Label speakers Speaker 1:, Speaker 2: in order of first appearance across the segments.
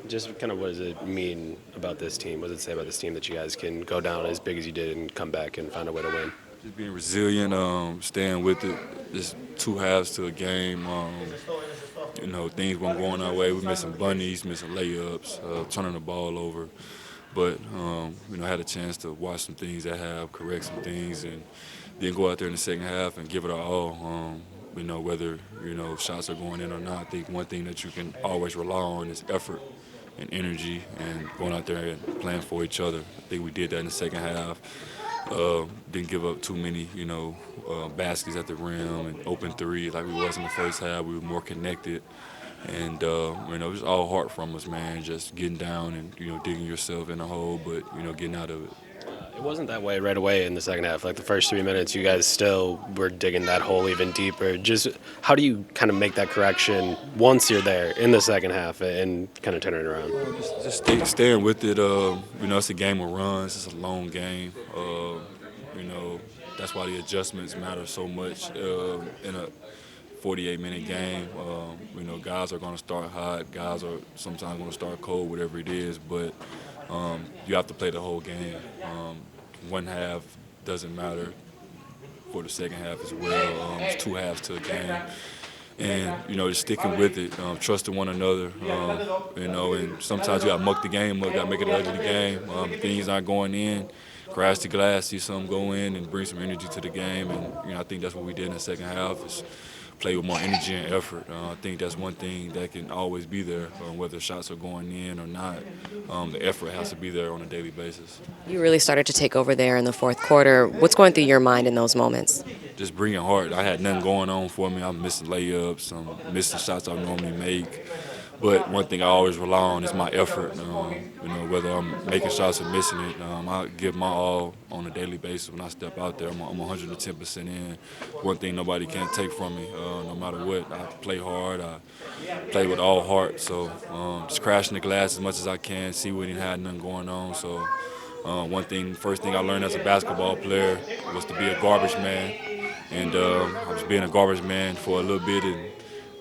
Speaker 1: Just kind of what does it mean about this team? What does it say about this team that you guys can go down as big as you did and come back and find a way to win?
Speaker 2: Just being resilient, staying with it. There's two halves to a game. Things weren't going our way. We missing bunnies, missing layups, turning the ball over. But had a chance to watch some things at half, correct some things, and then go out there in the second half and give it our all. Whether shots are going in or not. I think one thing that you can always rely on is effort and energy, and going out there and playing for each other. I think we did that in the second half. Didn't give up too many, baskets at the rim and open three like we was in the first half. We were more connected, and it was all heart from us, man. Just getting down and digging yourself in a hole, but getting out of it.
Speaker 1: It wasn't that way right away in the second half. Like the first 3 minutes, you guys still were digging that hole even deeper. Just how do you kind of make that correction once you're there in the second half and kind of turn it around?
Speaker 2: Staying with it. It's a game of runs. It's a long game. That's why the adjustments matter so much in a 48-minute game. Guys are going to start hot. Guys are sometimes going to start cold, whatever it is. But you have to play the whole game. One half doesn't matter for the second half as well. It's two halves to a game. And, just sticking with it, trusting one another, and sometimes you got to muck the game up, got to make it an ugly game. If things aren't going in, crash the glass, see something go in and bring some energy to the game. And, I think that's what we did in the second half is play with more energy and effort. I think that's one thing that can always be there, whether shots are going in or not. The effort has to be there on a daily basis.
Speaker 3: You really started to take over there in the fourth quarter. What's going through your mind in those moments?
Speaker 2: Just bringing heart. I had nothing going on for me. I'm missing layups. I'm missing shots I normally make. But one thing I always rely on is my effort. Whether I'm making shots or missing it, I give my all on a daily basis. When I step out there, I'm 110% in. One thing nobody can take from me, no matter what. I play hard. I play with all heart. So just crashing the glass as much as I can, see we didn't have nothing going on. So first thing I learned as a basketball player was to be a garbage man. And I was being a garbage man for a little bit, and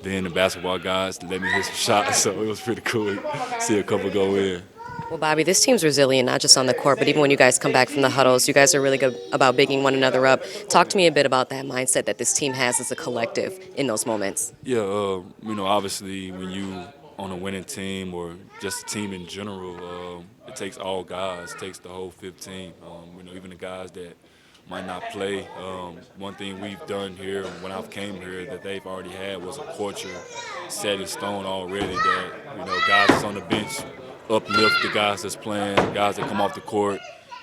Speaker 2: then the basketball guys let me hit some shots, so it was pretty cool to see a couple go in.
Speaker 3: Well, Bobby, this team's resilient, not just on the court, but even when you guys come back from the huddles, you guys are really good about bigging one another up. Talk to me a bit about that mindset that this team has as a collective in those moments.
Speaker 2: Yeah, obviously when you on a winning team or just a team in general, it takes all guys, it takes the whole 15. Even the guys that might not play. One thing we've done here when I've came here that they've already had was a culture set in stone already that, guys that's on the bench uplift the guys that's playing, guys that come off the court,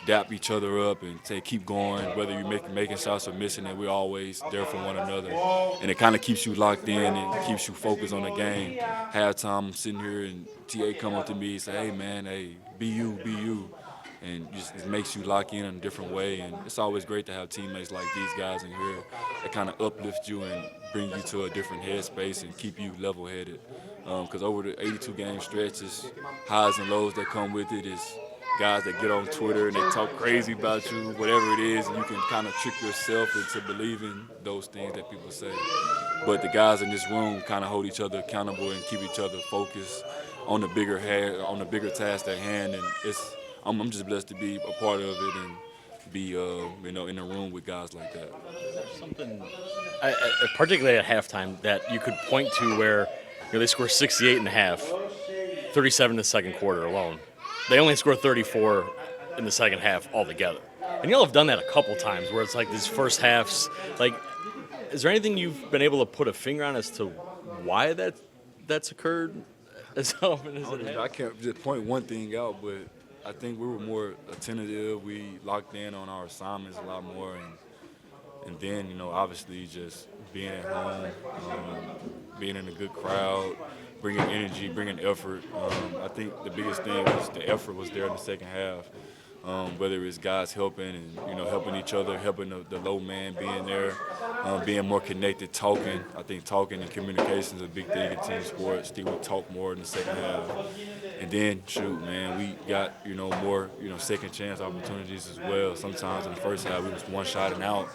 Speaker 2: dap each other up and say keep going, whether you're making shots or missing it, we're always there for one another. And it kind of keeps you locked in and keeps you focused on the game. Halftime, I'm sitting here and TA come up to me and say, hey man, hey, be you, be you. And it makes you lock in a different way. And it's always great to have teammates like these guys in here that kind of uplift you and bring you to a different headspace and keep you level-headed. Because over the 82-game stretch, it's highs and lows that come with it. It's guys that get on Twitter and they talk crazy about you, whatever it is, and you can kind of trick yourself into believing those things that people say. But the guys in this room kind of hold each other accountable and keep each other focused on the bigger task at hand. And I'm just blessed to be a part of it and be, in a room with guys like that.
Speaker 4: Something, particularly at halftime, that you could point to where they score 68 and a half, 37 in the second quarter alone. They only score 34 in the second half altogether. And y'all have done that a couple times where it's like these first halves. Like, is there anything you've been able to put a finger on as to why that's occurred as often as it has?
Speaker 2: I can't just point one thing out, but I think we were more attentive. We locked in on our assignments a lot more, and then obviously just being at home, being in a good crowd, bringing energy, bringing effort. I think the biggest thing was the effort was there in the second half. Whether it's guys helping and helping each other, helping the low man being there, being more connected, talking. I think talking and communication is a big thing in team sports. I think we talk more in the second half. And then, we got, more, second chance opportunities as well. Sometimes in the first half, we was one shot and out,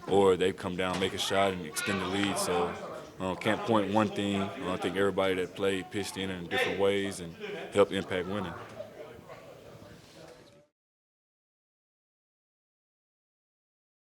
Speaker 2: or they come down, make a shot, and extend the lead. So Can't point one thing. I think everybody that played pitched in different ways and helped impact winning.